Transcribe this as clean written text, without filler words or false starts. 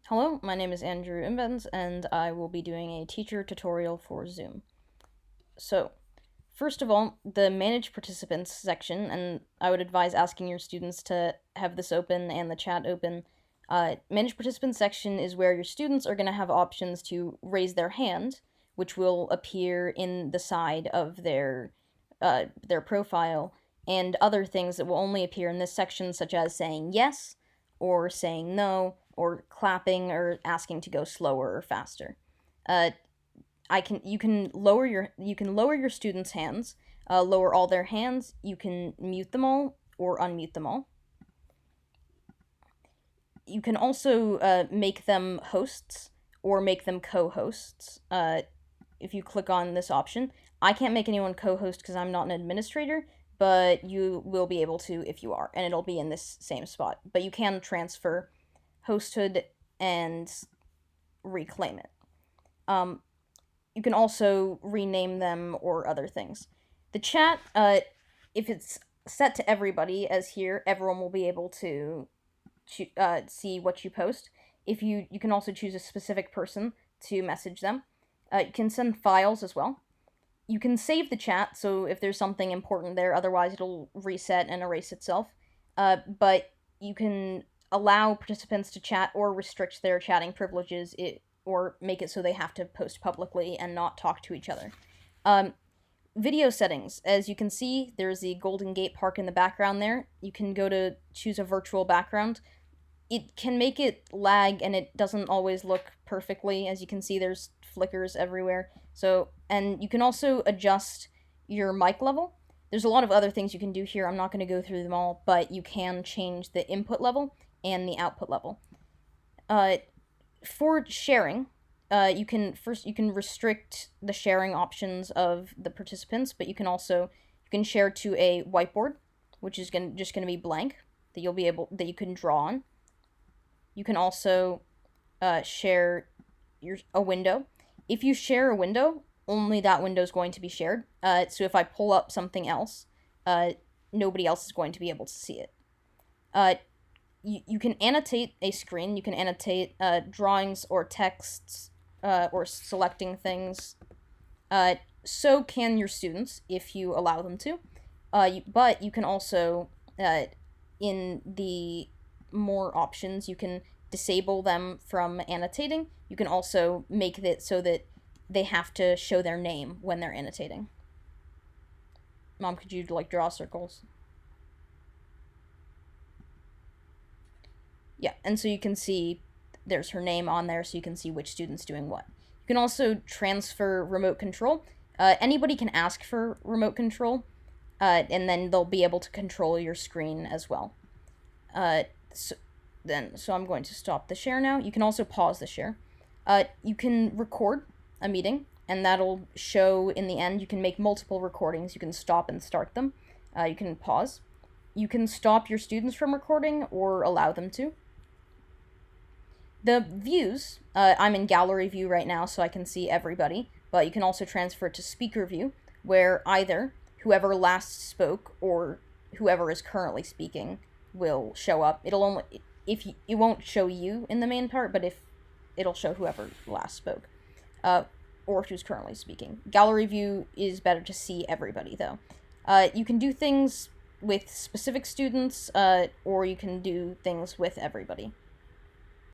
Hello, my name is Andrew Imbens, and I will be doing a teacher tutorial for Zoom. So, first of all, the Manage Participants section, and I would advise asking your students to have this open and the chat open. Manage Participants section is where your students are going to have options to raise their hand, which will appear in the side of their profile, and other things that will only appear in this section, such as saying yes, or saying no, or clapping, or asking to go slower or faster. You can lower your students' hands, lower all their hands. You can mute them all or unmute them all. You can also make them hosts or make them co-hosts. If you click on this option, I can't make anyone co-host because I'm not an administrator, but you will be able to if you are, and it'll be in this same spot. But you can transfer hosthood and reclaim it. You can also rename them or other things. The chat, if it's set to everybody, as here, everyone will be able to see what you post. If you can also choose a specific person to message them. You can send files as well. You can save the chat, so if there's something important there, otherwise it'll reset and erase itself. But you can allow participants to chat or restrict their chatting privileges, or make it so they have to post publicly and not talk to each other. Video settings. As you can see, there's the Golden Gate Park in the background there. You can go to choose a virtual background. It can make it lag, and it doesn't always look perfectly. As you can see, there's flickers everywhere. And you can also adjust your mic level. There's a lot of other things you can do here. I'm not going to go through them all, but you can change the input level and the output level. For sharing, you can restrict the sharing options of the participants, but you can share to a whiteboard, which is just going to be blank, that you can draw on. You can also share a window. If you share a window, only that window is going to be shared. So if I pull up something else, nobody else is going to be able to see it. You can annotate a screen. You can annotate drawings or texts or selecting things. So can your students if you allow them to. But you can also, in the more options, you can disable them from annotating. You can also make it so that they have to show their name when they're annotating. Mom, could you draw circles? Yeah, and so you can see there's her name on there, so you can see which student's doing what. You can also transfer remote control. Anybody can ask for remote control, and then they'll be able to control your screen as well. So I'm going to stop the share now. You can also pause the share. You can record a meeting, and that'll show in the end. You can make multiple recordings. You can stop and start them. You can pause. You can stop your students from recording or allow them to. The views, I'm in gallery view right now, so I can see everybody, but you can also transfer it to speaker view, where either whoever last spoke or whoever is currently speaking will show up. It won't show you in the main part, but it'll show whoever last spoke, or who's currently speaking. Gallery view is better to see everybody, though. You can do things with specific students, or you can do things with everybody.